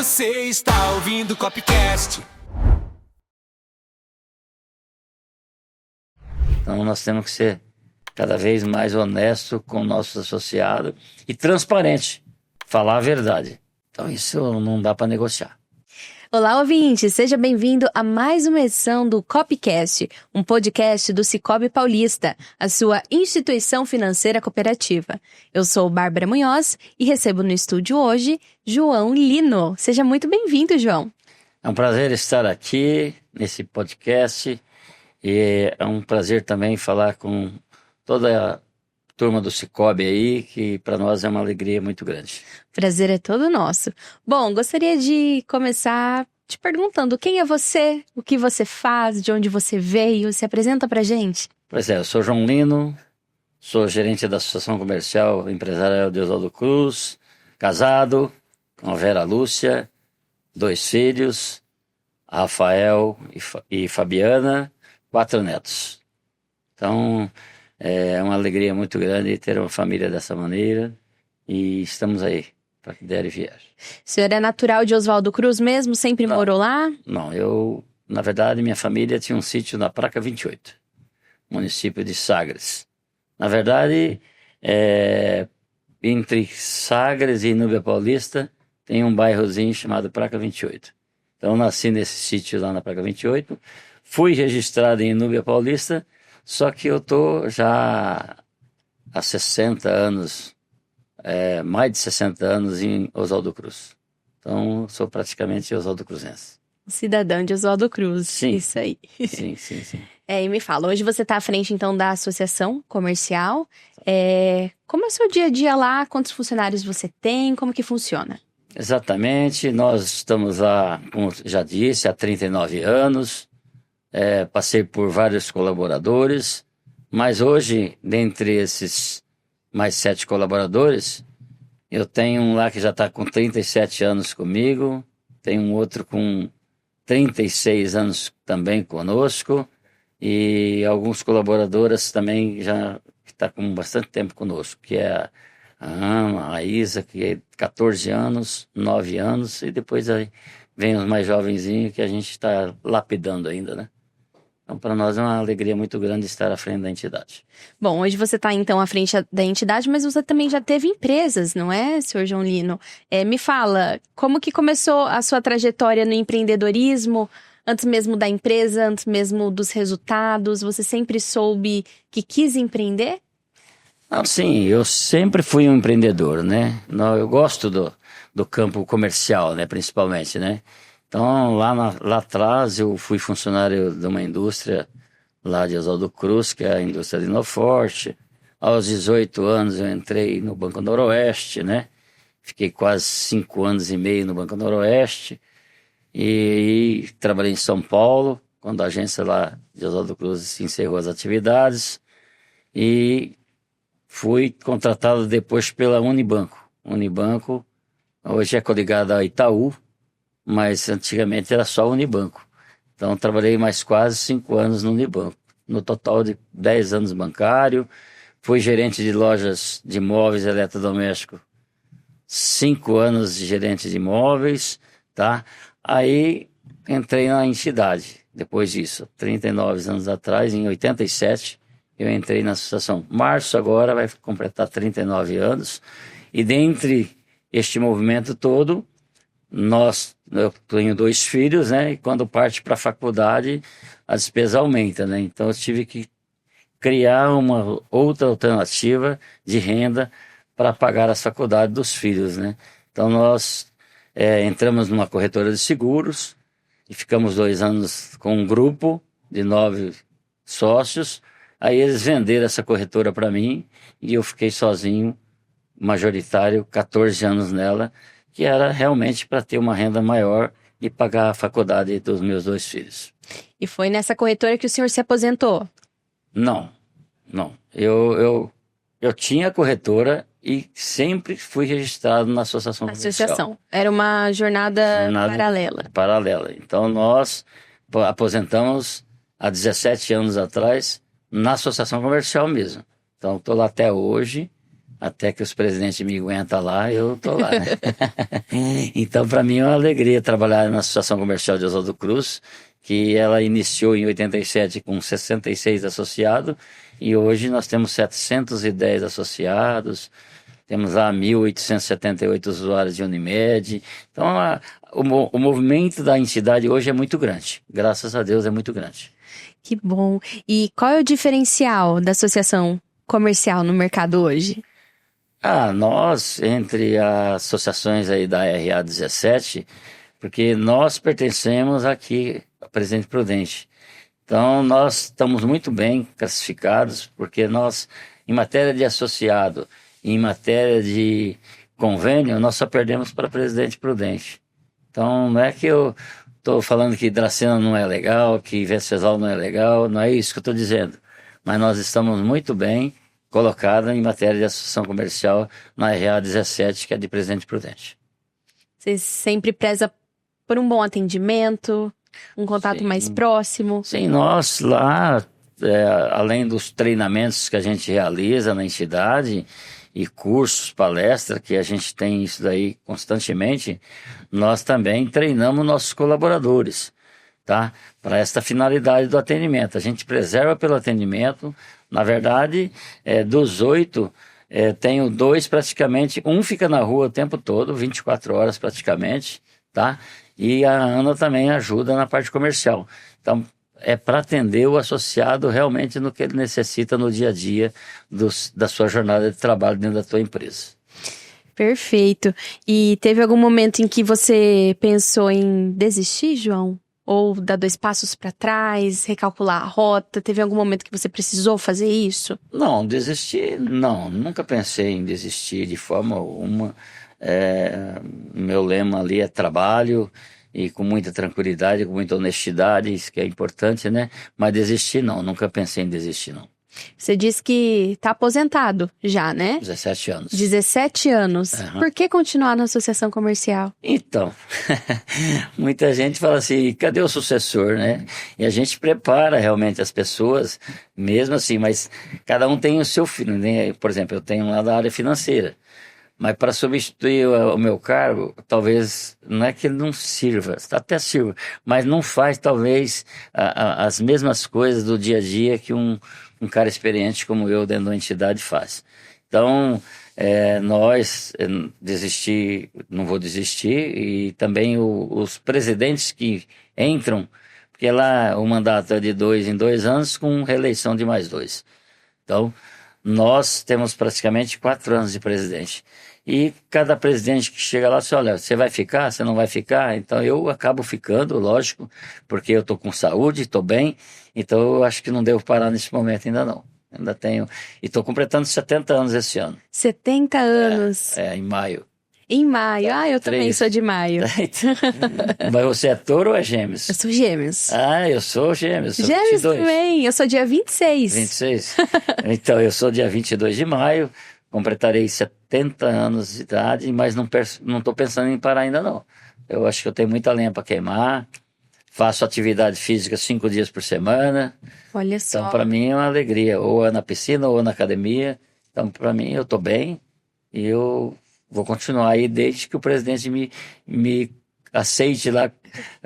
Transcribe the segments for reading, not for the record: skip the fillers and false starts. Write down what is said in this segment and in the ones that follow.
Você está ouvindo o Copcast. Então nós temos que ser cada vez mais honesto com nossos associados e transparente, falar a verdade. Então isso não dá para negociar. Olá, ouvinte! Seja bem-vindo a mais uma edição do Copcast, um podcast do Sicoob Paulista, a sua instituição financeira cooperativa. Eu sou Bárbara Munhoz e recebo no estúdio hoje João Lino. Seja muito bem-vindo, João. É um prazer estar aqui nesse podcast e é um prazer também falar com toda a turma do Sicoob aí, que para nós é uma alegria muito grande. Prazer é todo nosso. Bom, gostaria de começar te perguntando quem é você, o que você faz, de onde você veio, se apresenta pra gente. Pois é, eu sou João Lino, sou gerente da Associação Comercial Empresarial de Oswaldo Cruz, casado com a Vera Lúcia, 2 filhos, Rafael e Fabiana, 4 netos. Então, é uma alegria muito grande ter uma família dessa maneira e estamos aí para que der e vier. O senhor é natural de Oswaldo Cruz mesmo? Sempre morou lá? Não, na verdade, minha família tinha um sítio na Praca 28, município de Sagres. Na verdade, entre Sagres e Núbia Paulista, tem um bairrozinho chamado Praca 28. Então, eu nasci nesse sítio lá na Praca 28, fui registrado em Núbia Paulista, só que eu estou já há 60 anos, mais de 60 anos em Oswaldo Cruz. Então, sou praticamente Oswaldo Cruzense. Cidadão de Oswaldo Cruz. Sim. Isso aí. Sim. E me fala, hoje você está à frente, então, da associação comercial. Como é o seu dia a dia lá? Quantos funcionários você tem? Como que funciona? Exatamente. Nós estamos lá, como já disse, há 39 anos. Passei por vários colaboradores, mas hoje, dentre esses mais 7 colaboradores, eu tenho um lá que já está com 37 anos comigo, tem um outro com 36 anos também conosco, e alguns colaboradores também já está com bastante tempo conosco, que é a Ana, a Isa, que é 14 anos, 9 anos, e depois aí vem os mais jovenzinhos que a gente está lapidando ainda, né? Então, para nós é uma alegria muito grande estar à frente da entidade. Bom, hoje você está, então, à frente da entidade, mas você também já teve empresas, não é, senhor João Lino? Me fala, como que começou a sua trajetória no empreendedorismo? Antes mesmo da empresa, antes mesmo dos resultados? Você sempre soube que quis empreender? Não, sim, eu sempre fui um empreendedor, né? Eu gosto do campo comercial, né, principalmente, né? Então, lá atrás, eu fui funcionário de uma indústria lá de Oswaldo Cruz, que é a indústria de Inoforte. Aos 18 anos, eu entrei no Banco Noroeste, né? Fiquei quase 5 anos e meio no Banco Noroeste. E trabalhei em São Paulo, quando a agência lá de Oswaldo Cruz encerrou as atividades. E fui contratado depois pela Unibanco. Unibanco, hoje é coligada a Itaú, mas antigamente era só Unibanco. Então trabalhei mais quase 5 anos no Unibanco, no total de 10 anos bancário. Fui gerente de lojas de imóveis e eletrodomésticos, 5 anos de gerente de imóveis, tá? Aí entrei na entidade, depois disso, 39 anos atrás, em 87, eu entrei na associação. Março agora vai completar 39 anos, e dentre este movimento todo, eu tenho 2 filhos, né? E quando parte para a faculdade, a despesa aumenta, né? Então eu tive que criar uma outra alternativa de renda para pagar as faculdades dos filhos, né? Então nós entramos numa corretora de seguros e ficamos 2 anos com um grupo de 9 sócios. Aí eles venderam essa corretora para mim e eu fiquei sozinho, majoritário, 14 anos nela, que era realmente para ter uma renda maior e pagar a faculdade dos meus 2 filhos. E foi nessa corretora que o senhor se aposentou? Não. Eu tinha corretora e sempre fui registrado na associação comercial. Associação. Era uma jornada paralela. Paralela. Então nós aposentamos há 17 anos atrás na associação comercial mesmo. Então estou lá até hoje, Até que os presidentes me aguentam lá, eu tô lá, né? Então, para mim é uma alegria trabalhar na Associação Comercial de Oswaldo Cruz, que ela iniciou em 87 com 66 associados, e hoje nós temos 710 associados, temos lá 1.878 usuários de Unimed. Então, o movimento da entidade hoje é muito grande. Graças a Deus é muito grande. Que bom. E qual é o diferencial da associação comercial no mercado hoje? Nós, entre as associações aí da RA 17, porque nós pertencemos aqui a Presidente Prudente. Então, nós estamos muito bem classificados, porque nós, em matéria de associado, em matéria de convênio, nós só perdemos para Presidente Prudente. Então, não é que eu estou falando que Dracena não é legal, que Venceslau não é legal, não é isso que eu estou dizendo. Mas nós estamos muito bem colocados em matéria de associação comercial na RA 17, que é de Presidente Prudente. Você sempre preza por um bom atendimento, um contato mais próximo? Sim, nós lá, além dos treinamentos que a gente realiza na entidade e cursos, palestras, que a gente tem isso daí constantemente, nós também treinamos nossos colaboradores, tá? Para esta finalidade do atendimento. A gente preserva pelo atendimento. Na verdade, dos 8, tenho 2 praticamente, um fica na rua o tempo todo, 24 horas praticamente, tá? E a Ana também ajuda na parte comercial. Então, é para atender o associado realmente no que ele necessita no dia a dia da sua jornada de trabalho dentro da tua empresa. Perfeito. E teve algum momento em que você pensou em desistir, João? Ou dar 2 passos para trás, recalcular a rota? Teve algum momento que você precisou fazer isso? Não, desistir, não. Nunca pensei em desistir de forma alguma. Meu lema ali é trabalho e com muita tranquilidade, com muita honestidade, isso que é importante, né? Mas desistir não, nunca pensei em desistir não. Você disse que está aposentado já, né? 17 anos. 17 anos. Uhum. Por que continuar na associação comercial? Então, muita gente fala assim, cadê o sucessor, né? E a gente prepara realmente as pessoas, mesmo assim, mas cada um tem o seu filho, né? Por exemplo, eu tenho lá da área financeira. Mas para substituir o meu cargo, talvez, não é que ele não sirva, até sirva, mas não faz talvez as mesmas coisas do dia a dia que um cara experiente como eu dentro da entidade faz. Então, nós desistir, não vou desistir, e também os presidentes que entram, porque lá o mandato é de 2 em 2 anos com reeleição de mais 2. Então, nós temos praticamente 4 anos de presidente. E cada presidente que chega lá, olha, você vai ficar, você não vai ficar? Então eu acabo ficando, lógico, porque eu estou com saúde, estou bem, então eu acho que não devo parar nesse momento ainda não. Ainda tenho, e estou completando 70 anos esse ano. 70 anos. Em maio. Em maio. Eu também 3. sou de maio. Mas você é touro ou é gêmeos? Eu sou gêmeos. Eu sou gêmeos. Sou Gêmeos 22. também. Eu sou dia 26. 26? Então, eu sou dia 22 de maio, completarei 70 anos de idade, mas não estou pensando em parar ainda não. Eu acho que eu tenho muita lenha para queimar, faço atividade física 5 dias por semana. Olha só. Então, para mim é uma alegria, ou é na piscina ou na academia. Então, para mim, eu estou bem e eu vou continuar aí desde que o presidente me aceite lá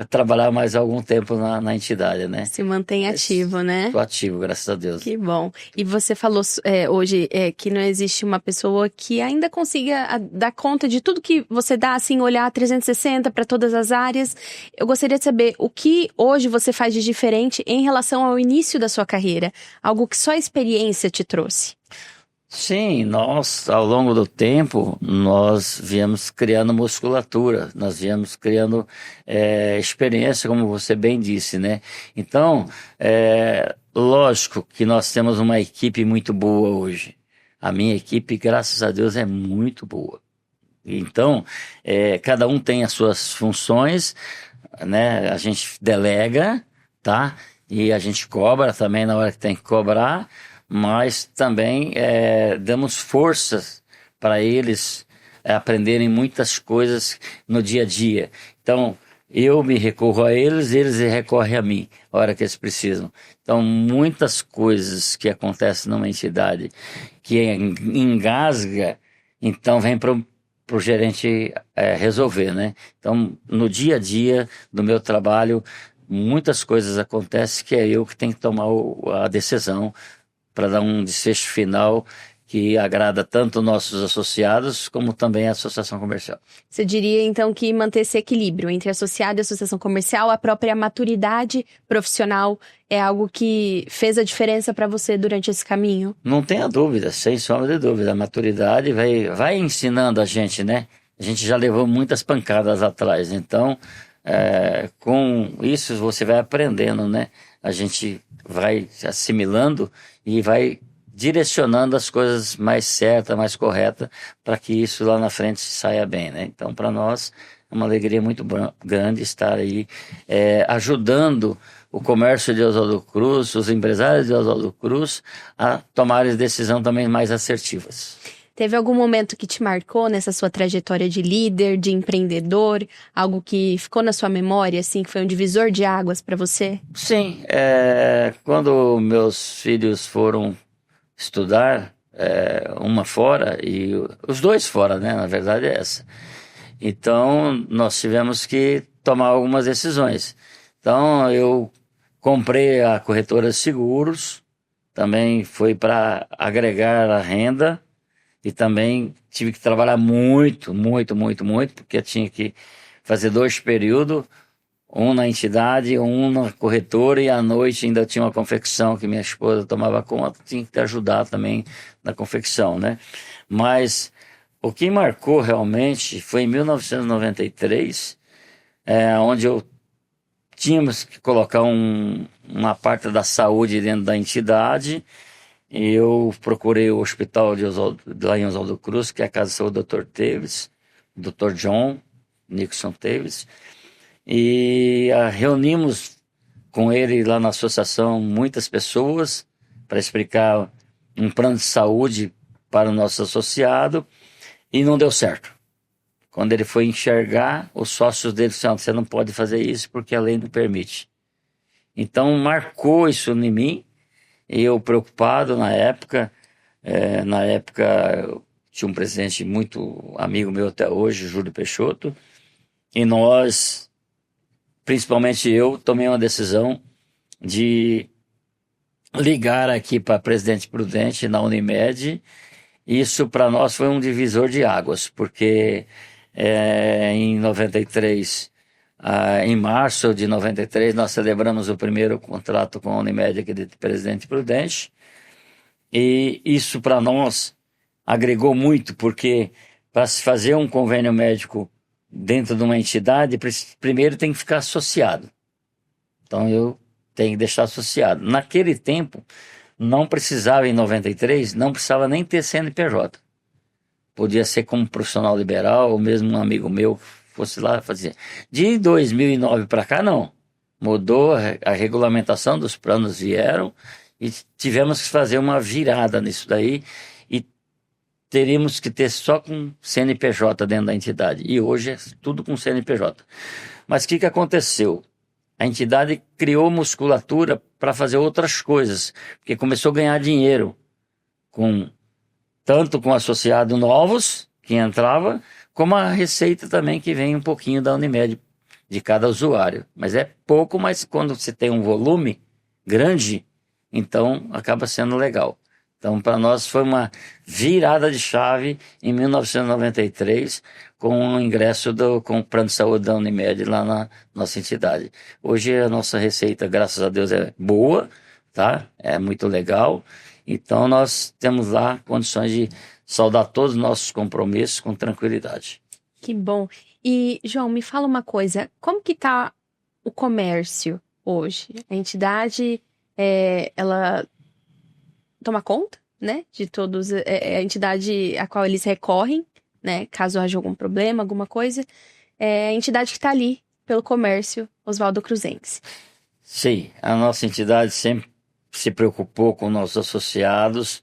trabalhar mais algum tempo na entidade, né? Se mantém ativo, né? Estou ativo, graças a Deus. Que bom. E você falou hoje que não existe uma pessoa que ainda consiga dar conta de tudo que você dá, assim, olhar 360 para todas as áreas. Eu gostaria de saber o que hoje você faz de diferente em relação ao início da sua carreira. Algo que só a experiência te trouxe. Sim, nós, ao longo do tempo, nós viemos criando musculatura, nós viemos criando experiência, como você bem disse, né? Então, lógico que nós temos uma equipe muito boa hoje. A minha equipe, graças a Deus, é muito boa. Então, cada um tem as suas funções, né? A gente delega, tá? E a gente cobra também na hora que tem que cobrar, mas também damos forças para eles aprenderem muitas coisas no dia a dia. Então, eu me recorro a eles, eles recorrem a mim, a hora que eles precisam. Então, muitas coisas que acontecem numa entidade que engasga, então vem para o gerente resolver, né? Então, no dia a dia do meu trabalho, muitas coisas acontecem que é eu que tenho que tomar a decisão para dar um desfecho final que agrada tanto nossos associados como também a associação comercial. Você diria, então, que manter esse equilíbrio entre associado e associação comercial, a própria maturidade profissional é algo que fez a diferença para você durante esse caminho? Não tenha dúvida, sem sombra de dúvida. A maturidade vai ensinando a gente, né? A gente já levou muitas pancadas atrás, então com isso você vai aprendendo, né? A gente vai se assimilando e vai direcionando as coisas mais certas, mais corretas, para que isso lá na frente saia bem, né? Então, para nós, é uma alegria muito grande estar aí ajudando o comércio de Oswaldo Cruz, os empresários de Oswaldo Cruz, a tomarem decisões também mais assertivas. Teve algum momento que te marcou nessa sua trajetória de líder, de empreendedor? Algo que ficou na sua memória, assim, que foi um divisor de águas para você? Sim, quando meus filhos foram estudar, uma fora e os dois fora, né? Na verdade é essa. Então, nós tivemos que tomar algumas decisões. Então, eu comprei a corretora de seguros, também foi para agregar a renda e também tive que trabalhar muito, porque eu tinha que fazer 2 períodos, um na entidade, um na corretora, e à noite ainda tinha uma confecção que minha esposa tomava conta, tinha que ajudar também na confecção, né? Mas o que marcou realmente foi em 1993, onde tínhamos que colocar uma parte da saúde dentro da entidade, e eu procurei o hospital lá em Oswaldo Cruz, que é a Casa de Saúde do Dr. Teves, Dr. John Nixon Teves, e reunimos com ele lá na associação muitas pessoas para explicar um plano de saúde para o nosso associado, e não deu certo. Quando ele foi enxergar, os sócios dele disseram: você não pode fazer isso porque a lei não permite. Então marcou isso em mim, e eu preocupado na época. Eu tinha um presidente muito amigo meu até hoje, Júlio Peixoto, e nós, principalmente eu, tomei uma decisão de ligar aqui para Presidente Prudente na Unimed. Isso para nós foi um divisor de águas, porque em 93, em março de 93, nós celebramos o primeiro contrato com a Unimed aqui de Presidente Prudente, e isso para nós agregou muito, porque para se fazer um convênio médico dentro de uma entidade, primeiro tem que ficar associado. Então eu tenho que deixar associado. Naquele tempo, não precisava, em 93, não precisava nem ter CNPJ. Podia ser como profissional liberal, ou mesmo um amigo meu fosse lá fazer. De 2009 para cá, não. Mudou, a regulamentação dos planos vieram, e tivemos que fazer uma virada nisso daí, e teríamos que ter só com CNPJ dentro da entidade. E hoje é tudo com CNPJ. Mas o que aconteceu? A entidade criou musculatura para fazer outras coisas, porque começou a ganhar dinheiro, tanto com associados novos que entrava, como a receita também que vem um pouquinho da Unimed, de cada usuário. Mas é pouco, mas quando você tem um volume grande, então acaba sendo legal. Então, para nós foi uma virada de chave em 1993, com o ingresso com o plano de saúde da Unimed lá na nossa entidade. Hoje a nossa receita, graças a Deus, é boa, tá? É muito legal. Então, nós temos lá condições de saldar todos os nossos compromissos com tranquilidade. Que bom. E, João, me fala uma coisa. Como que tá o comércio hoje? A entidade, ela toma conta, né, de todos, a entidade a qual eles recorrem, né, caso haja algum problema, alguma coisa, é a entidade que está ali pelo comércio Oswaldo Cruzense. Sim, a nossa entidade sempre se preocupou com nossos associados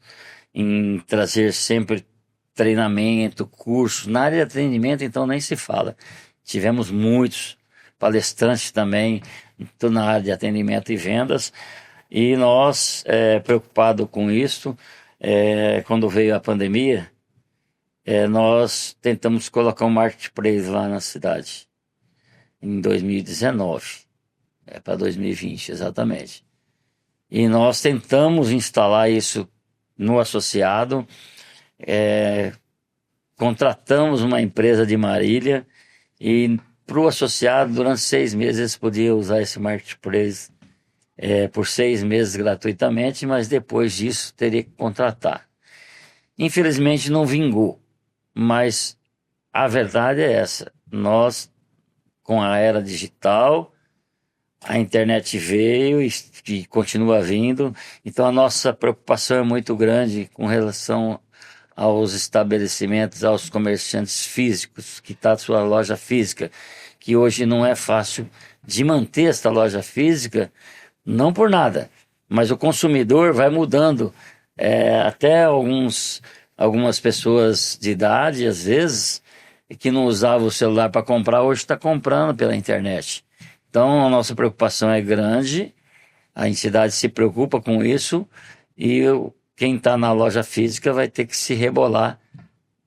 em trazer sempre treinamento, curso. Na área de atendimento, então, nem se fala. Tivemos muitos palestrante também, tudo na área de atendimento e vendas. E nós, preocupados com isso, quando veio a pandemia, nós tentamos colocar um marketplace lá na cidade, em 2019, para 2020 exatamente. E nós tentamos instalar isso no associado, contratamos uma empresa de Marília e para o associado, durante 6 meses, eles podiam usar esse marketplace por 6 meses gratuitamente, mas depois disso teria que contratar. Infelizmente não vingou, mas a verdade é essa. Nós, com a era digital, a internet veio e continua vindo, então a nossa preocupação é muito grande com relação aos estabelecimentos, aos comerciantes físicos, que está a sua loja física, que hoje não é fácil de manter esta loja física, não por nada, mas o consumidor vai mudando. Até algumas pessoas de idade, às vezes, que não usavam o celular para comprar, hoje está comprando pela internet. Então, a nossa preocupação é grande, a entidade se preocupa com isso e quem está na loja física vai ter que se rebolar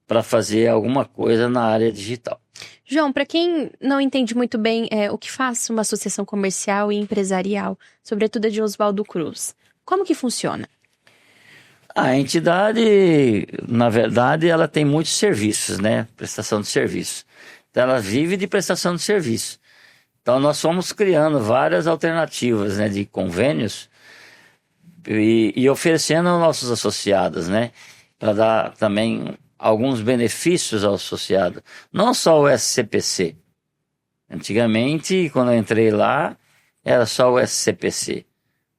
para fazer alguma coisa na área digital. João, para quem não entende muito bem o que faz uma associação comercial e empresarial, sobretudo a de Oswaldo Cruz, como que funciona? A entidade, na verdade, ela tem muitos serviços, né? Prestação de serviço. Então, ela vive de prestação de serviço. Então, nós fomos criando várias alternativas, né, de convênios e oferecendo aos nossos associados, né? Para dar também alguns benefícios ao associado. Não só o SCPC. Antigamente, quando eu entrei lá, era só o SCPC.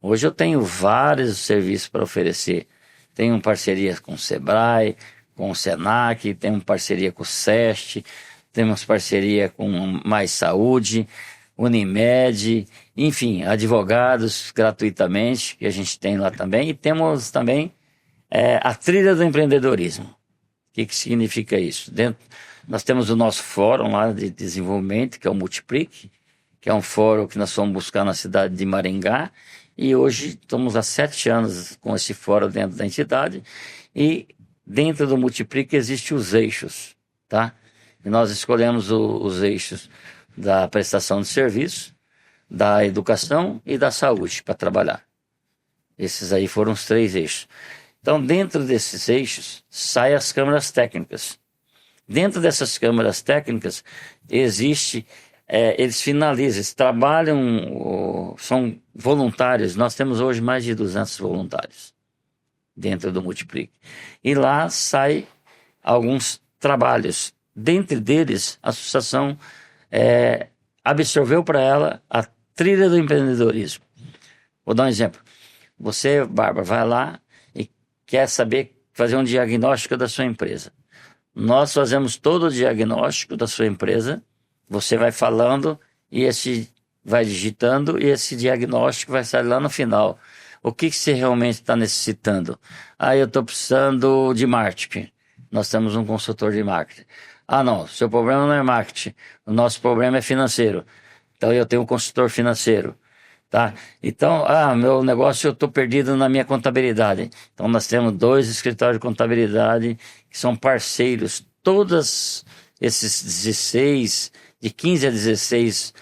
Hoje eu tenho vários serviços para oferecer. Tenho parcerias com o Sebrae, com o Senac, temos parceria com o SEST, temos parceria com Mais Saúde, Unimed, enfim, advogados gratuitamente, que a gente tem lá também. E temos também a trilha do empreendedorismo. O que significa isso? Nós temos o nosso fórum lá de desenvolvimento, que é o Multiplique, que é um fórum que nós fomos buscar na cidade de Maringá, e hoje estamos há 7 anos com esse fórum dentro da entidade, e dentro do Multiplique existem os eixos, tá? E nós escolhemos os eixos da prestação de serviço, da educação e da saúde para trabalhar. Esses aí foram os 3 eixos. Então, dentro desses eixos, saem as câmaras técnicas. Dentro dessas câmaras técnicas, eles finalizam, eles trabalham, são voluntários. Nós temos hoje mais de 200 voluntários dentro do Multiplique. E lá saem alguns trabalhos. Dentre deles, a associação absorveu para ela a trilha do empreendedorismo. Vou dar um exemplo. Você, Bárbara, vai lá e quer fazer um diagnóstico da sua empresa. Nós fazemos todo o diagnóstico da sua empresa, você vai falando e vai digitando e esse diagnóstico vai sair lá no final. O que você realmente está necessitando? Eu estou precisando de marketing. Nós temos um consultor de marketing. Não, seu problema não é marketing, o nosso problema é financeiro. Então eu tenho um consultor financeiro. Tá? Então, meu negócio, eu estou perdido na minha contabilidade. Então, nós temos 2 escritórios de contabilidade que são parceiros. Todos esses 16, de 15 a 16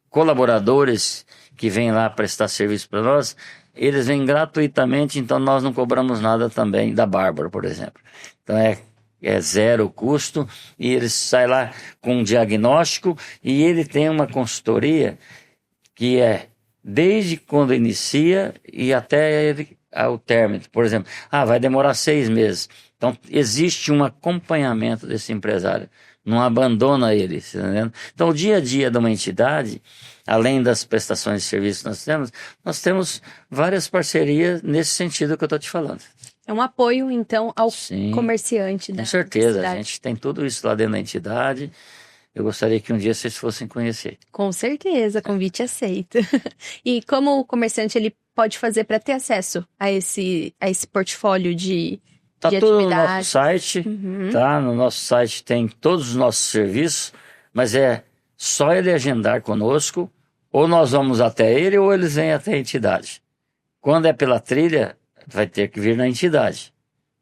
colaboradores que vêm lá prestar serviço para nós, eles vêm gratuitamente, então nós não cobramos nada também da Bárbara, por exemplo. Então, é 0 custo, e ele sai lá com um diagnóstico e ele tem uma consultoria que desde quando inicia e até o término. Por exemplo, vai demorar 6 meses. Então, existe um acompanhamento desse empresário, não abandona ele, tá entendendo? Então, o dia a dia de uma entidade, além das prestações de serviço que nós temos várias parcerias nesse sentido que eu estou te falando. É um apoio, então, ao Sim, comerciante da com certeza, cidade. a gente tem tudo isso lá dentro da entidade. Eu gostaria que um dia vocês fossem conhecer. Com certeza, convite aceito. E como o comerciante ele pode fazer para ter acesso a esse portfólio de tudo no atividade? nosso site, tá? No nosso site tem todos os nossos serviços, mas só ele agendar conosco, ou nós vamos até ele, ou eles vêm até a entidade. Quando é pela trilha, vai ter que vir na entidade,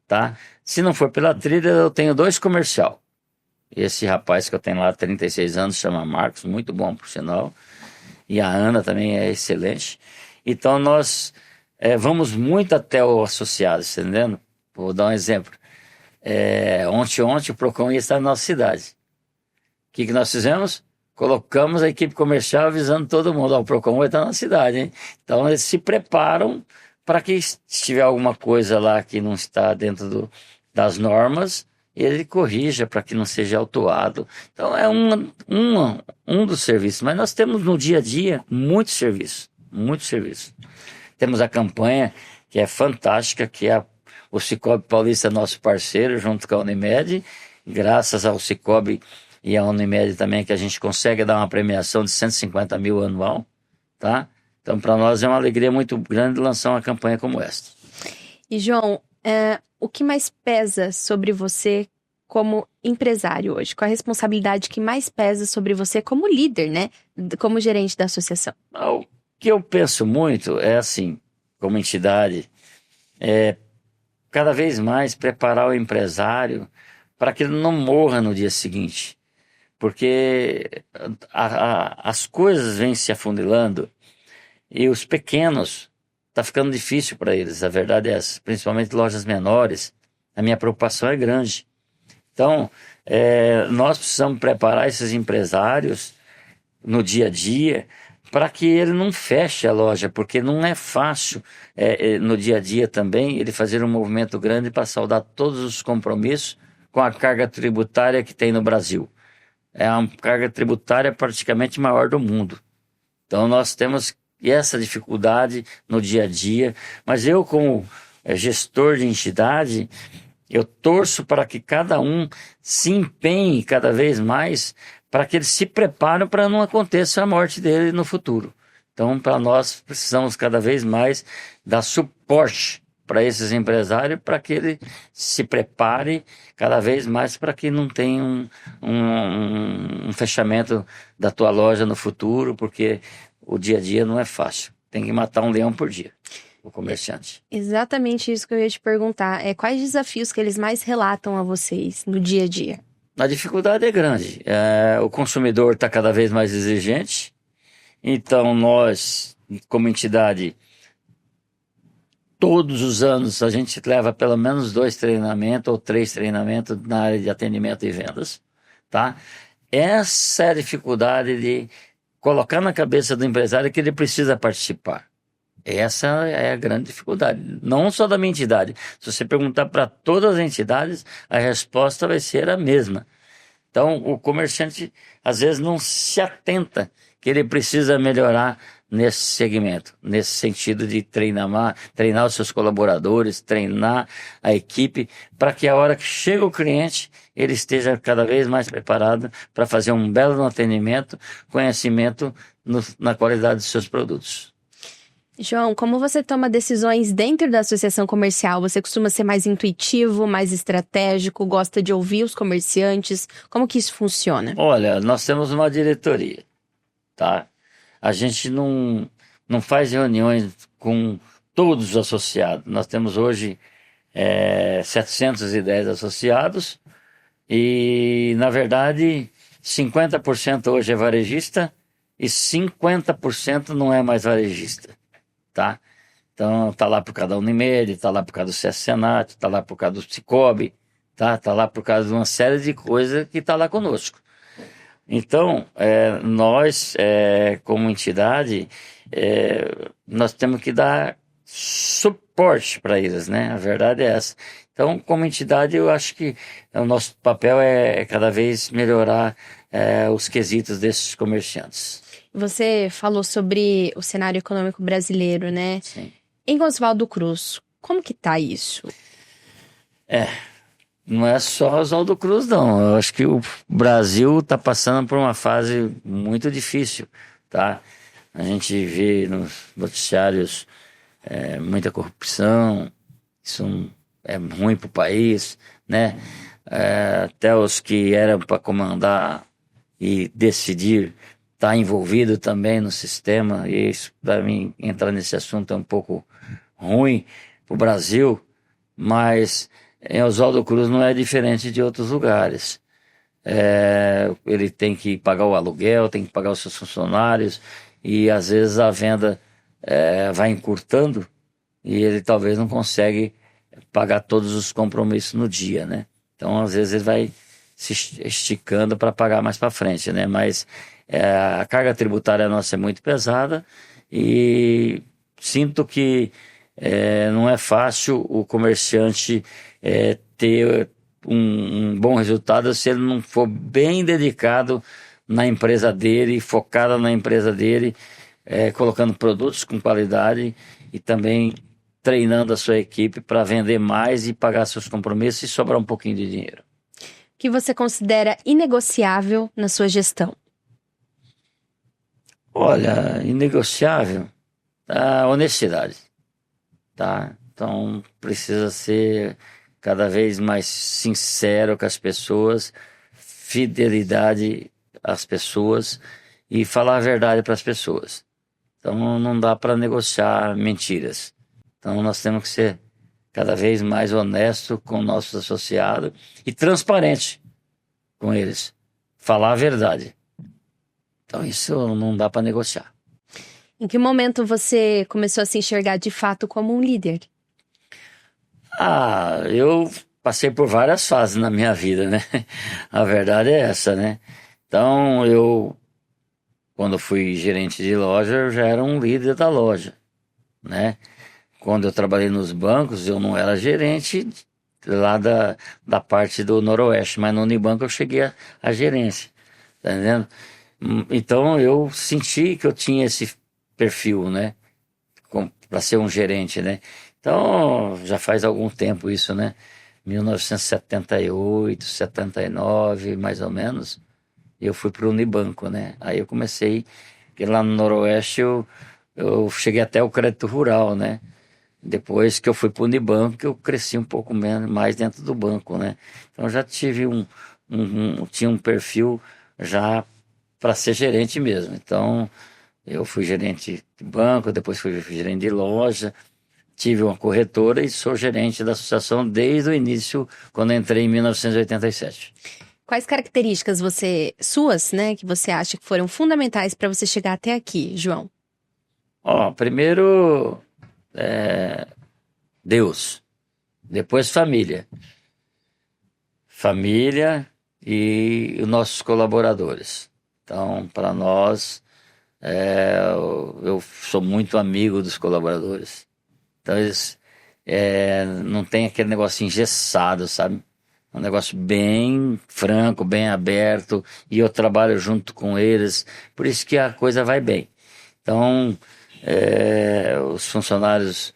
tá? Se não for pela trilha, eu tenho 2 comercial. Esse rapaz que eu tenho lá há 36 anos, chama Marcos, muito bom por sinal. E a Ana também é excelente. Então nós vamos muito até o associado, tá entendendo? Vou dar um exemplo. Ontem o Procon ia estar na nossa cidade. O que nós fizemos? Colocamos a equipe comercial avisando todo mundo, ó, o Procon vai estar na cidade, hein? Então eles se preparam para que se tiver alguma coisa lá que não está dentro das normas, ele corrija para que não seja autuado. Então é um dos serviços, mas nós temos no dia a dia muito serviço. Temos a campanha que é fantástica, que é o Cicobi Paulista, nosso parceiro, junto com a Unimed, graças ao Cicobi e a Unimed também, que a gente consegue dar uma premiação de 150 mil anual, tá? Então, para nós é uma alegria muito grande lançar uma campanha como esta. E, João, o que mais pesa sobre você como empresário hoje? Qual a responsabilidade que mais pesa sobre você como líder, né? Como gerente da associação? O que eu penso muito é assim, como entidade, cada vez mais preparar o empresário para que ele não morra no dia seguinte. Porque as coisas vêm se afunilando e os pequenos, está ficando difícil para eles, a verdade é essa, principalmente lojas menores, a minha preocupação é grande. Então, nós precisamos preparar esses empresários no dia a dia para que ele não feche a loja, porque não é fácil no dia a dia também ele fazer um movimento grande para saldar todos os compromissos com a carga tributária que tem no Brasil. É uma carga tributária praticamente maior do mundo. Então nós temos essa dificuldade no dia a dia, mas eu como gestor de entidade, eu torço para que cada um se empenhe cada vez mais para que eles se preparem para não aconteça a morte dele no futuro. Então, para nós, precisamos cada vez mais dar suporte para esses empresários, para que ele se prepare cada vez mais para que não tenha um fechamento da tua loja no futuro, porque o dia a dia não é fácil. Tem que matar um leão por dia, o comerciante. Exatamente isso que eu ia te perguntar. Quais desafios que eles mais relatam a vocês no dia a dia? A dificuldade é grande. O consumidor está cada vez mais exigente. Então, nós, como entidade, todos os anos a gente leva pelo menos 2 treinamentos ou 3 treinamentos na área de atendimento e vendas, tá? Essa é a dificuldade de colocar na cabeça do empresário que ele precisa participar. Essa é a grande dificuldade, não só da minha entidade. Se você perguntar para todas as entidades, a resposta vai ser a mesma. Então, o comerciante, às vezes, não se atenta que ele precisa melhorar nesse segmento, nesse sentido de treinar os seus colaboradores, treinar a equipe, para que a hora que chega o cliente, ele esteja cada vez mais preparado para fazer um belo atendimento, conhecimento na qualidade dos seus produtos. João, como você toma decisões dentro da associação comercial? Você costuma ser mais intuitivo, mais estratégico, gosta de ouvir os comerciantes? Como que isso funciona? Olha, nós temos uma diretoria, tá? A gente não faz reuniões com todos os associados. Nós temos hoje 710 associados e, na verdade, 50% hoje é varejista e 50% não é mais varejista, tá? Então, tá lá por causa da Unimed, tá lá por causa do CS Senato, tá lá por causa do Cicobi, tá lá por causa de uma série de coisas que tá lá conosco. Então, nós, como entidade, nós temos que dar suporte para eles, né? A verdade é essa. Então, como entidade, eu acho que o nosso papel é cada vez melhorar os quesitos desses comerciantes. Você falou sobre o cenário econômico brasileiro, né? Sim. Em Oswaldo Cruz, como que tá isso? Não é só Oswaldo Cruz, não. Eu acho que o Brasil está passando por uma fase muito difícil, tá? A gente vê nos noticiários muita corrupção, isso é ruim para o país, né? Até os que eram para comandar e decidir estar envolvido também no sistema, e isso, para mim, entrar nesse assunto é um pouco ruim para o Brasil, mas em Oswaldo Cruz não é diferente de outros lugares. Ele tem que pagar o aluguel, tem que pagar os seus funcionários, e às vezes a venda vai encurtando e ele talvez não consegue pagar todos os compromissos no dia, né? Então, às vezes ele vai se esticando para pagar mais para frente, né? Mas a carga tributária nossa é muito pesada e sinto que não é fácil o comerciante ter um bom resultado se ele não for bem dedicado na empresa dele, focado na empresa dele, colocando produtos com qualidade e também treinando a sua equipe para vender mais e pagar seus compromissos e sobrar um pouquinho de dinheiro. O que você considera inegociável na sua gestão? Olha, inegociável a honestidade, tá? Então precisa ser cada vez mais sincero com as pessoas, fidelidade às pessoas e falar a verdade para as pessoas. Então não dá para negociar mentiras. Então nós temos que ser cada vez mais honesto com nossos associados e transparente com eles. Falar a verdade. Então isso não dá para negociar. Em que momento você começou a se enxergar de fato como um líder? Eu passei por várias fases na minha vida, né? A verdade é essa, né? Então quando fui gerente de loja, eu já era um líder da loja, né? Quando eu trabalhei nos bancos, eu não era gerente lá da parte do Noroeste, mas no Unibanco eu cheguei a gerência, tá entendendo? Então eu senti que eu tinha esse perfil, né? Para ser um gerente, né? Então já faz algum tempo isso, né? 1978, 79, mais ou menos, eu fui para o Unibanco, né? Aí eu comecei, que lá no Noroeste eu cheguei até o crédito rural, né? Depois que eu fui para o Unibanco, que eu cresci um pouco mais dentro do banco, né? Então já tive tinha um perfil já para ser gerente mesmo. Então eu fui gerente de banco, depois fui gerente de loja, tive uma corretora e sou gerente da associação desde o início, quando entrei em 1987. Quais características suas, né, que você acha que foram fundamentais para você chegar até aqui, João? Primeiro, Deus. Depois família. Família e os nossos colaboradores. Então, para nós, eu sou muito amigo dos colaboradores. Então, eles não tem aquele negócio engessado, sabe? Um negócio bem franco, bem aberto, e eu trabalho junto com eles, por isso que a coisa vai bem. Então, os funcionários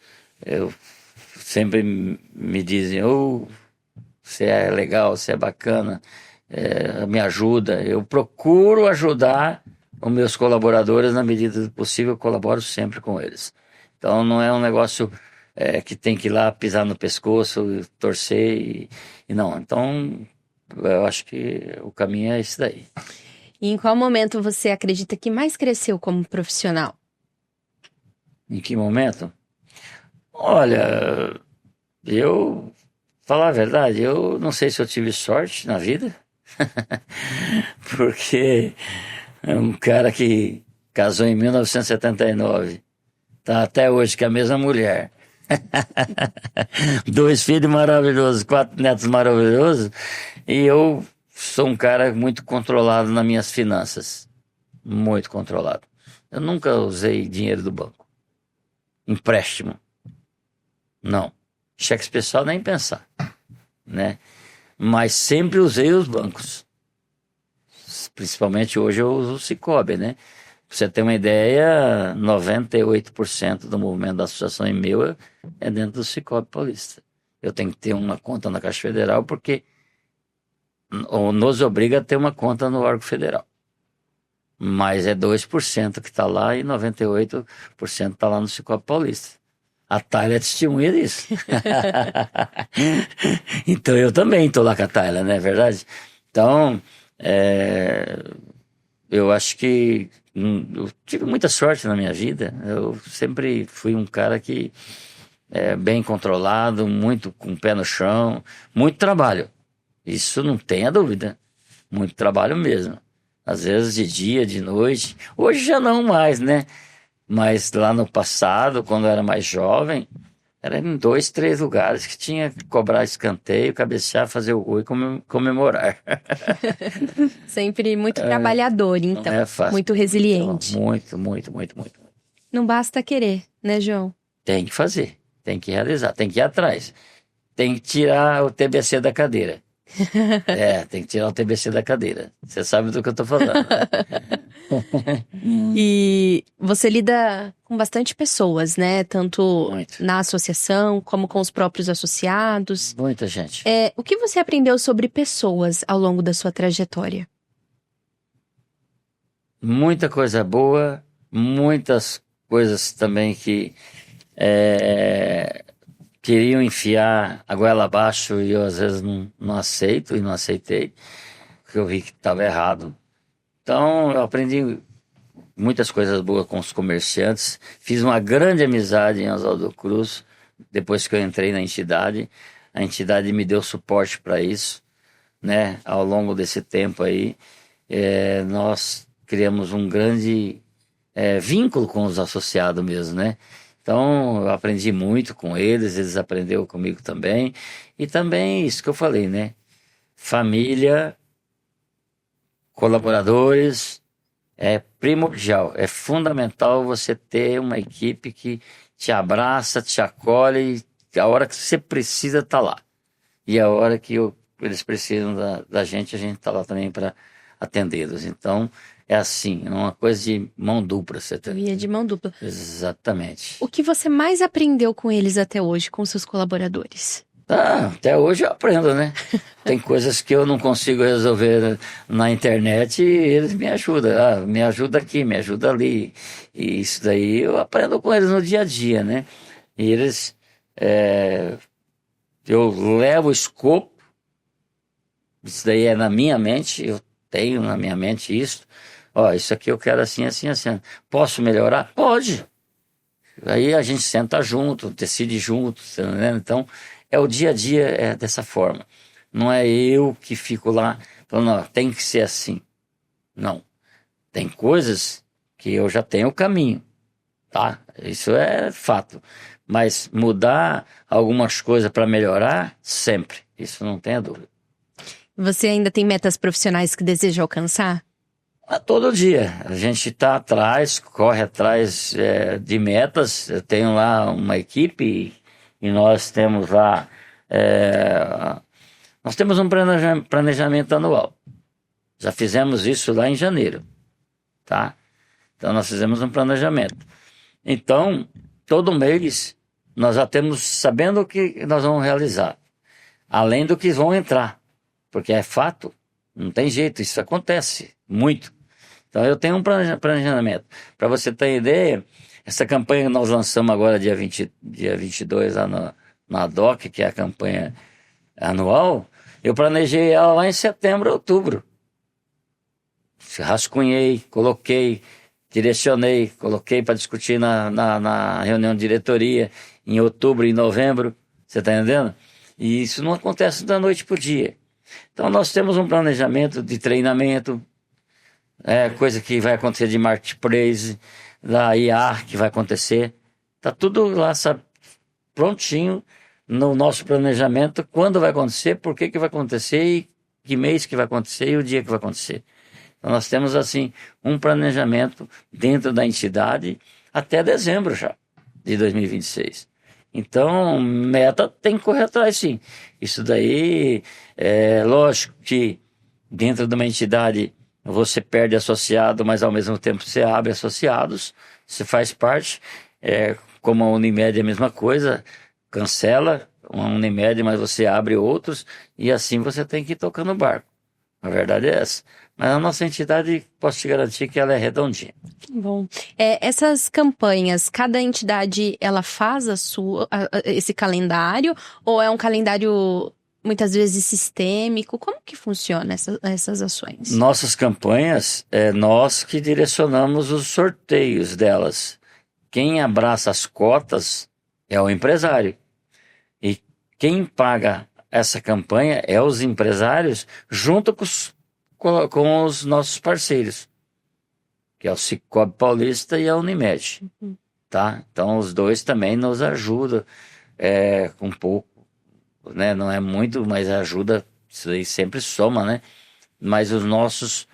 sempre me dizem, você é legal, você é bacana, me ajuda. Eu procuro ajudar os meus colaboradores na medida do possível, eu colaboro sempre com eles. Então não é um negócio que tem que ir lá pisar no pescoço, torcer e não. Então eu acho que o caminho é esse daí. E em qual momento você acredita que mais cresceu como profissional? Em que momento? Olha, falar a verdade, eu não sei se eu tive sorte na vida, porque um cara que casou em 1979, tá até hoje com a mesma mulher, 2 filhos maravilhosos, 4 netos maravilhosos, e eu sou um cara muito controlado nas minhas finanças, muito controlado. Eu nunca usei dinheiro do banco, empréstimo, não, cheque especial nem pensar, né? Mas sempre usei os bancos, principalmente hoje eu uso o Sicoob, né? Pra você ter uma ideia, 98% do movimento da associação em meu é dentro do Sicoob Paulista. Eu tenho que ter uma conta na Caixa Federal porque nos obriga a ter uma conta no órgão federal. Mas é 2% que está lá e 98% está lá no Sicoob Paulista. A Tayla é testemunha disso. Então eu também estou lá com a Tayla, não é verdade? Então Eu acho que eu tive muita sorte na minha vida. Eu sempre fui um cara que é bem controlado, muito com o pé no chão, muito trabalho. Isso não tenha dúvida. Muito trabalho mesmo. Às vezes de dia, de noite. Hoje já não mais, né? Mas lá no passado, quando eu era mais jovem, era em 2, 3 lugares que tinha que cobrar escanteio, cabecear, fazer o gol e comemorar. Sempre muito trabalhador, então. Não é fácil. Muito resiliente. Muito, muito, muito, muito. Não basta querer, né, João? Tem que fazer, tem que realizar, tem que ir atrás. Tem que tirar o TBC da cadeira. Tem que tirar o TBC da cadeira. Você sabe do que eu tô falando. E você lida com bastante pessoas, né? Tanto Muito. na associação, como com os próprios associados. Muita gente. O que você aprendeu sobre pessoas ao longo da sua trajetória? Muita coisa boa, muitas coisas também que queriam enfiar a goela abaixo e eu às vezes não aceito e não aceitei, porque eu vi que estava errado. Então eu aprendi muitas coisas boas com os comerciantes, fiz uma grande amizade em Oswaldo Cruz, depois que eu entrei na entidade. A entidade me deu suporte para isso, né? Ao longo desse tempo aí, nós criamos um grande vínculo com os associados mesmo, né? Então, eu aprendi muito com eles, eles aprenderam comigo também. E também isso que eu falei, né? Família, colaboradores, é primordial. É fundamental você ter uma equipe que te abraça, te acolhe, e a hora que você precisa tá lá. E a hora que eles precisam da gente, a gente tá lá também para atendê-los. Então, é assim, é uma coisa de mão dupla. Você tá... Via de mão dupla. Exatamente. O que você mais aprendeu com eles até hoje, com seus colaboradores? Até hoje eu aprendo, né? Tem coisas que eu não consigo resolver na internet e eles me ajudam. Me ajuda aqui, me ajuda ali. E isso daí eu aprendo com eles no dia a dia, né? E eles... eu levo o escopo, isso daí é na minha mente, eu tenho na minha mente isso. Isso aqui eu quero assim, assim, assim. Posso melhorar? Pode. Aí a gente senta junto, decide junto, né? Então, o dia a dia é dessa forma. Não é eu que fico lá falando, tem que ser assim. Não. Tem coisas que eu já tenho o caminho, tá? Isso é fato. Mas mudar algumas coisas para melhorar, sempre. Isso não tenha dúvida. Você ainda tem metas profissionais que deseja alcançar? Todo dia. A gente está atrás, corre atrás de metas. Eu tenho lá uma equipe e nós temos lá... nós temos um planejamento anual. Já fizemos isso lá em janeiro, tá? Então nós fizemos um planejamento. Então, todo mês nós já temos sabendo o que nós vamos realizar. Além do que vão entrar. Porque é fato, não tem jeito, isso acontece muito. Então eu tenho um planejamento. Para você ter ideia, essa campanha que nós lançamos agora dia 22 lá na DOC, que é a campanha anual, eu planejei ela lá em setembro, outubro. Rascunhei, coloquei, direcionei, coloquei para discutir na reunião de diretoria em outubro e novembro, você está entendendo? E isso não acontece da noite para o dia. Então nós temos um planejamento de treinamento, coisa que vai acontecer de marketplace, da IA que vai acontecer. Está tudo lá, sabe, prontinho no nosso planejamento, quando vai acontecer, por que vai acontecer, e que mês que vai acontecer e o dia que vai acontecer. Então nós temos assim um planejamento dentro da entidade até dezembro já, de 2026. Então, meta tem que correr atrás, sim. Isso daí, lógico que dentro de uma entidade você perde associado, mas ao mesmo tempo você abre associados, você faz parte, como a Unimed é a mesma coisa, cancela uma Unimed, mas você abre outros, e assim você tem que ir tocando o barco. A verdade é essa. Mas a nossa entidade, posso te garantir que ela é redondinha. Bom, essas campanhas, cada entidade, ela faz esse calendário? Ou é um calendário muitas vezes sistêmico? Como que funciona essas ações? Nossas campanhas, é nós que direcionamos os sorteios delas. Quem abraça as cotas é o empresário. E quem paga essa campanha é os empresários junto com os nossos parceiros, que é o Sicoob Paulista e a Unimed. Tá? Então os dois também nos ajudam com um pouco, né? Não é muito, mas ajuda, isso aí sempre soma, né? Mas os nossos,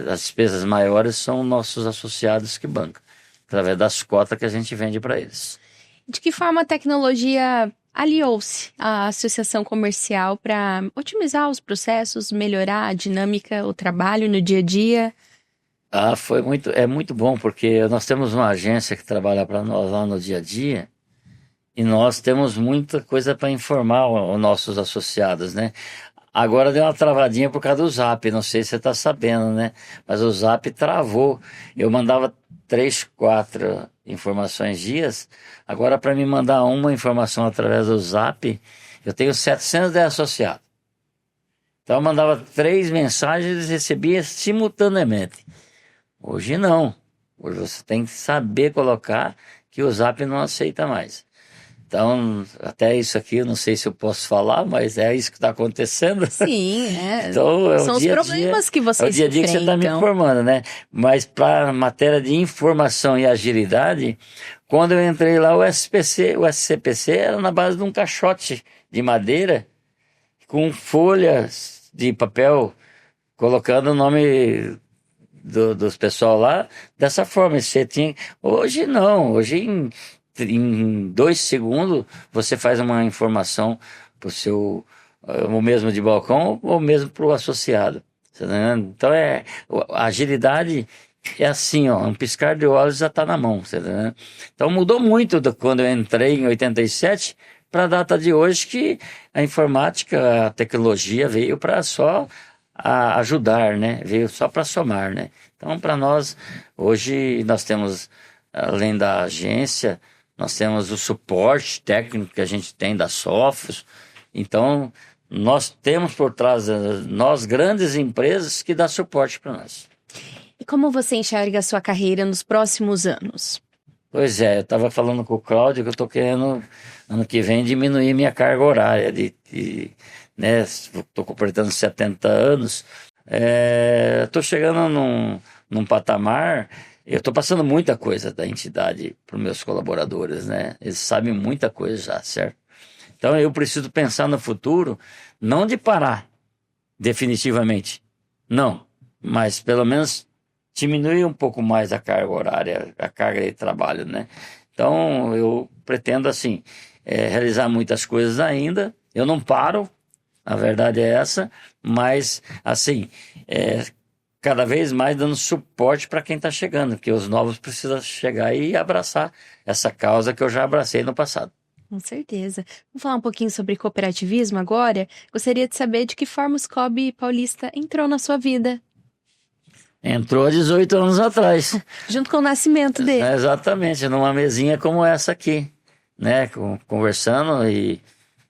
as despesas maiores são nossos associados que bancam, através das cotas que a gente vende para eles. De que forma a tecnologia aliou-se à associação comercial para otimizar os processos, melhorar a dinâmica, o trabalho no dia a dia? É muito bom, porque nós temos uma agência que trabalha para nós lá no dia a dia, e nós temos muita coisa para informar os nossos associados, né? Agora deu uma travadinha por causa do Zap, não sei se você está sabendo, né? Mas o Zap travou. Eu mandava 3, 4 informações dias, agora para me mandar uma informação através do Zap, eu tenho 710 associados. Então eu mandava 3 mensagens e eles recebiam simultaneamente. Hoje não. Hoje você tem que saber colocar que o Zap não aceita mais. Então, até isso aqui, eu não sei se eu posso falar, mas é isso que está acontecendo. Sim, Então, são os problemas que vocês é o dia a dia que você está me informando, né? Mas para matéria de informação e agilidade, quando eu entrei lá, o SCPC era na base de um caixote de madeira com folhas de papel, colocando o nome dos pessoal lá dessa forma. Você tinha... Hoje não, hoje em 2 segundos você faz uma informação para o seu, ou mesmo de balcão, ou mesmo para o associado. Tá entendendo? Então a agilidade é assim, ó, um piscar de olhos já está na mão. Tá entendendo? Então mudou muito quando eu entrei em 87 para a data de hoje, que a informática, a tecnologia veio para só ajudar, né? Veio só para somar, né? Então, para nós, hoje nós temos, além da agência, nós temos o suporte técnico que a gente tem da Sofos. Então, nós temos por trás nós grandes empresas que dão suporte para nós. E como você enxerga a sua carreira nos próximos anos? Pois é, eu estava falando com o Cláudio que eu estou querendo, ano que vem, diminuir minha carga horária. Né? Estou completando 70 anos. Estou chegando num patamar. Eu estou passando muita coisa da entidade para os meus colaboradores, né? Eles sabem muita coisa já, certo? Então eu preciso pensar no futuro, não de parar definitivamente, não, mas pelo menos diminuir um pouco mais a carga horária, a carga de trabalho, né? Então eu pretendo, assim, realizar muitas coisas ainda. Eu não paro, a verdade é essa, mas, assim, cada vez mais dando suporte para quem está chegando, porque os novos precisam chegar e abraçar essa causa que eu já abracei no passado. Com certeza. Vamos falar um pouquinho sobre cooperativismo agora? Gostaria de saber de que forma o Sicoob Paulista entrou na sua vida. Entrou há 18 anos atrás. Junto com o nascimento dele. Exatamente, numa mesinha como essa aqui, né? Conversando e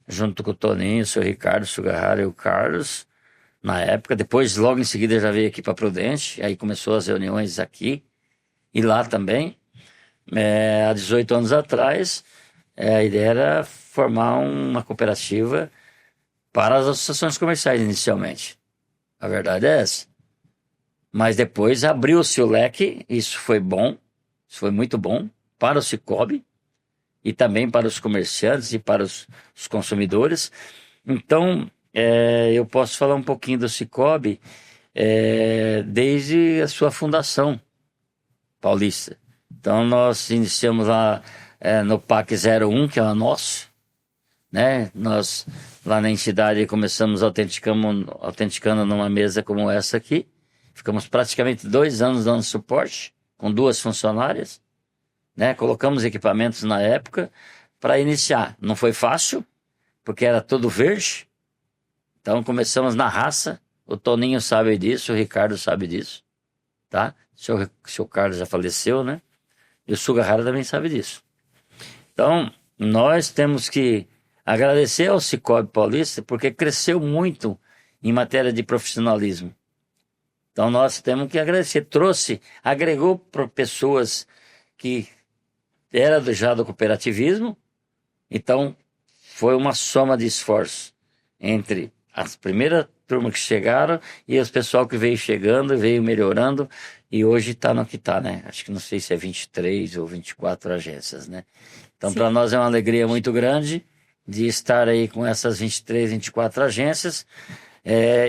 junto com o Toninho, o seu Ricardo, o Sugarrara e o Carlos, na época. Depois, logo em seguida, já veio aqui para Prudente, aí começou as reuniões aqui e lá também. Há 18 anos atrás, a ideia era formar uma cooperativa para as associações comerciais inicialmente. A verdade é essa. Mas depois abriu-se o leque, isso foi bom, isso foi muito bom para o Sicoob e também para os comerciantes e para os consumidores. Então, eu posso falar um pouquinho do Sicoob desde a sua fundação paulista. Então, nós iniciamos lá no PAC 01, que é o nosso, né? Nós, lá na entidade, começamos autenticando numa mesa como essa aqui. Ficamos praticamente 2 anos dando suporte, com 2 funcionárias, né? Colocamos equipamentos na época para iniciar. Não foi fácil, porque era tudo verde. Então começamos na raça. O Toninho sabe disso, o Ricardo sabe disso, tá? O seu Carlos já faleceu, né? E o Sugarrara também sabe disso. Então, nós temos que agradecer ao Sicoob Paulista, porque cresceu muito em matéria de profissionalismo. Então nós temos que agradecer, agregou para pessoas que eram já do cooperativismo, então foi uma soma de esforços entre as primeiras turmas que chegaram e os pessoal que veio chegando, veio melhorando, e hoje está no que está, né? Acho que não sei se é 23 ou 24 agências, né? Então para nós é uma alegria muito grande de estar aí com essas 23, 24 agências,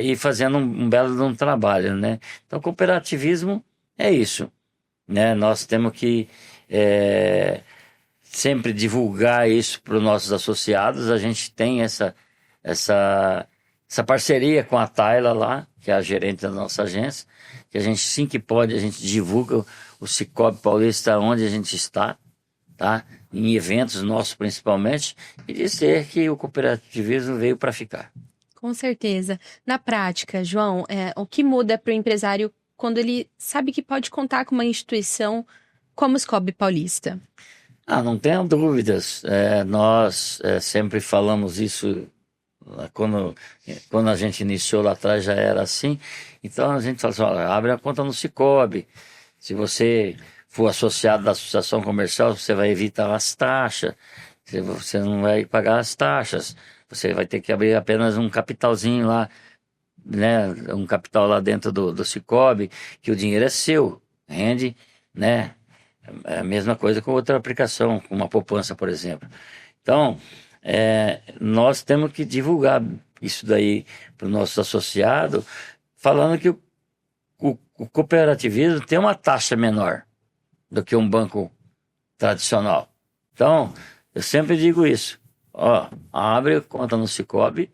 e fazendo um belo de um trabalho, né? Então, cooperativismo é isso, né? Nós temos que sempre divulgar isso para os nossos associados. A gente tem essa parceria com a Tayla lá, que é a gerente da nossa agência, que a gente, sim que pode, a gente divulga o Sicoob Paulista onde a gente está, tá? Em eventos nossos principalmente, e dizer que o cooperativismo veio para ficar. Com certeza. Na prática, João, o que muda para o empresário quando ele sabe que pode contar com uma instituição como o Sicoob Paulista? Não tenho dúvidas. Nós sempre falamos isso, quando a gente iniciou lá atrás já era assim. Então a gente fala assim, olha, abre a conta no Sicoob. Se você for associado da associação comercial, você vai evitar as taxas, você não vai pagar as taxas. Você vai ter que abrir apenas um capitalzinho lá, né? Um capital lá dentro do Sicoob, que o dinheiro é seu, rende, né? É a mesma coisa com outra aplicação, com uma poupança, por exemplo. Então, nós temos que divulgar isso daí para o nosso associado, falando que o cooperativismo tem uma taxa menor do que um banco tradicional. Então, eu sempre digo isso. Abre conta no Sicoob,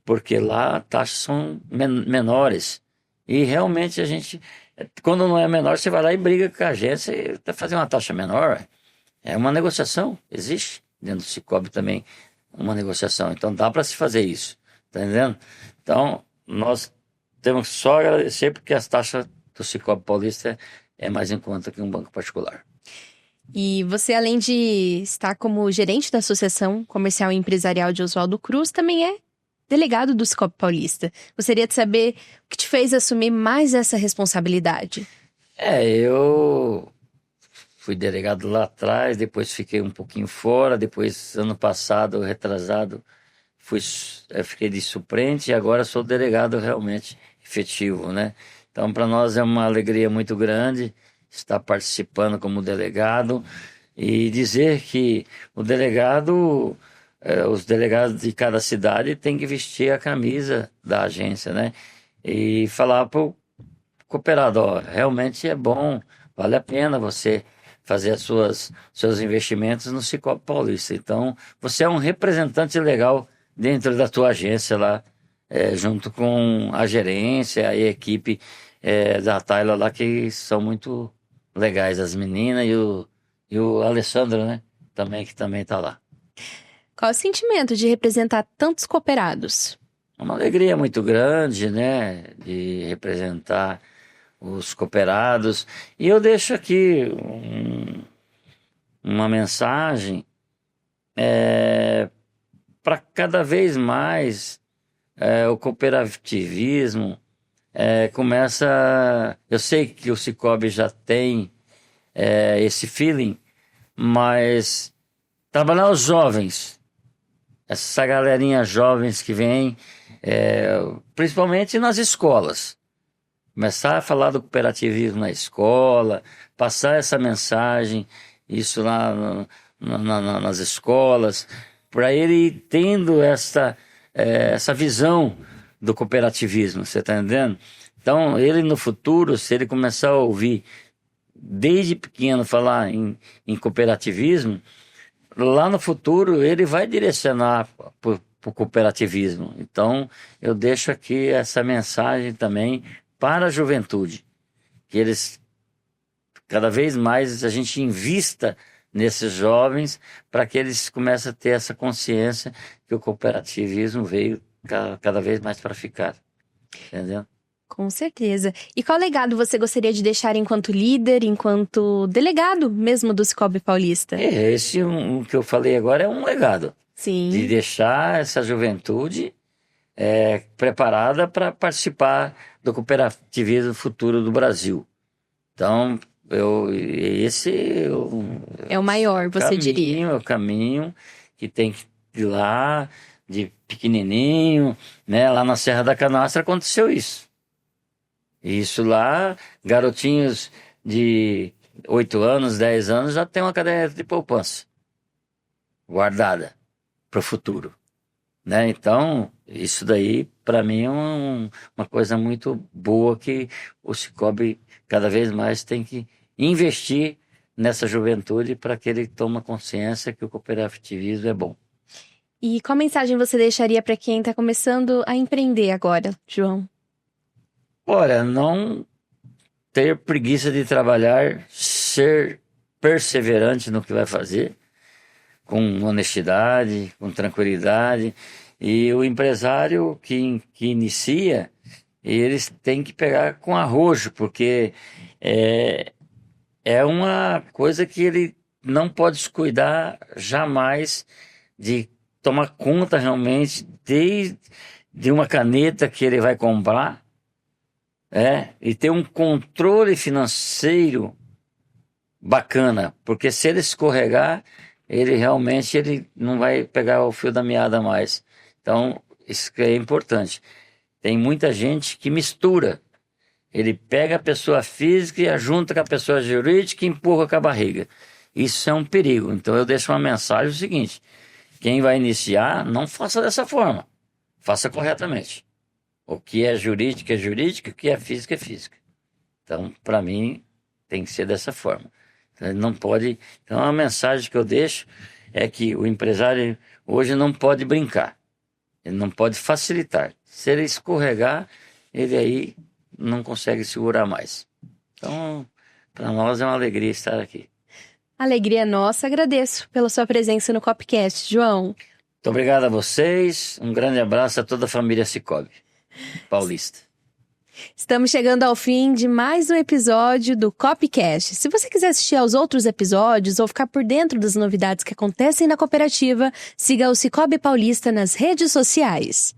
porque lá as taxas são menores. E realmente a gente, quando não é menor, você vai lá e briga com a agência e tá fazendo uma taxa menor. É uma negociação, existe dentro do Sicoob também uma negociação. Então dá para se fazer isso, tá entendendo? Então nós temos só agradecer, porque as taxas do Sicoob Paulista é mais em conta que um banco particular. E você, além de estar como gerente da Associação Comercial e Empresarial de Oswaldo Cruz, também é delegado do Sicoob Paulista. Gostaria de saber o que te fez assumir mais essa responsabilidade. Eu fui delegado lá atrás, depois fiquei um pouquinho fora, depois ano passado, retrasado, fiquei de suplente e agora sou delegado realmente efetivo, né? Então para nós é uma alegria muito grande estar participando como delegado e dizer que o delegado, os delegados de cada cidade têm que vestir a camisa da agência, né? E falar para o cooperado, realmente é bom, vale a pena você fazer seus investimentos no Sicoob Paulista. Então, você é um representante legal dentro da tua agência lá, junto com a gerência e a equipe da Tayla lá, que são muito legais, as meninas e o Alessandro, né? Que também tá lá. Qual o sentimento de representar tantos cooperados? Uma alegria muito grande, né? De representar os cooperados. E eu deixo aqui uma mensagem para cada vez mais o cooperativismo começa. Eu sei que o Sicoob já tem esse feeling, mas trabalhar os jovens, essa galerinha jovens que vem, principalmente nas escolas, começar a falar do cooperativismo na escola, passar essa mensagem, isso lá nas escolas, para ele tendo essa visão do cooperativismo, você está entendendo? Então, ele no futuro, se ele começar a ouvir desde pequeno falar em cooperativismo, lá no futuro ele vai direcionar para o cooperativismo. Então, eu deixo aqui essa mensagem também para a juventude, que eles, cada vez mais, a gente invista nesses jovens para que eles comecem a ter essa consciência que o cooperativismo veio cada vez mais para ficar, entendeu? Com certeza. E qual legado você gostaria de deixar enquanto líder, enquanto delegado mesmo do Sicoob Paulista? Esse que eu falei agora é um legado. Sim. de deixar essa juventude preparada para participar do cooperativismo futuro do Brasil. Então, É o maior, você diria. É o caminho que tem que ir lá, de pequenininho, né? Lá na Serra da Canastra aconteceu isso. Isso lá, garotinhos de 8 anos, 10 anos já tem uma caderneta de poupança guardada para o futuro, né? Então, isso daí, para mim, é uma coisa muito boa que o Sicoob cada vez mais tem que investir nessa juventude para que ele tome consciência que o cooperativismo é bom. E qual mensagem você deixaria para quem está começando a empreender agora, João? Olha, não ter preguiça de trabalhar, ser perseverante no que vai fazer, com honestidade, com tranquilidade. E o empresário que inicia, eles têm que pegar com arrojo, porque é uma coisa que ele não pode descuidar jamais de tomar conta realmente de uma caneta que ele vai comprar, e ter um controle financeiro bacana, porque se ele escorregar, ele não vai pegar o fio da meada mais. Então, isso que é importante. Tem muita gente que mistura. Ele pega a pessoa física e a junta com a pessoa jurídica e empurra com a barriga. Isso é um perigo. Então, eu deixo uma mensagem: o seguinte: quem vai iniciar, não faça dessa forma. Faça corretamente. O que é jurídica, o que é física, é física. Então, para mim, tem que ser dessa forma. Ele não pode... Então, a mensagem que eu deixo é que o empresário hoje não pode brincar. Ele não pode facilitar. Se ele escorregar, ele aí não consegue segurar mais. Então, para nós é uma alegria estar aqui. Alegria nossa, agradeço pela sua presença no Copcast, João. Muito obrigado a vocês, um grande abraço a toda a família Sicoob Paulista. Estamos chegando ao fim de mais um episódio do Copcast. Se você quiser assistir aos outros episódios ou ficar por dentro das novidades que acontecem na cooperativa, siga o Sicoob Paulista nas redes sociais.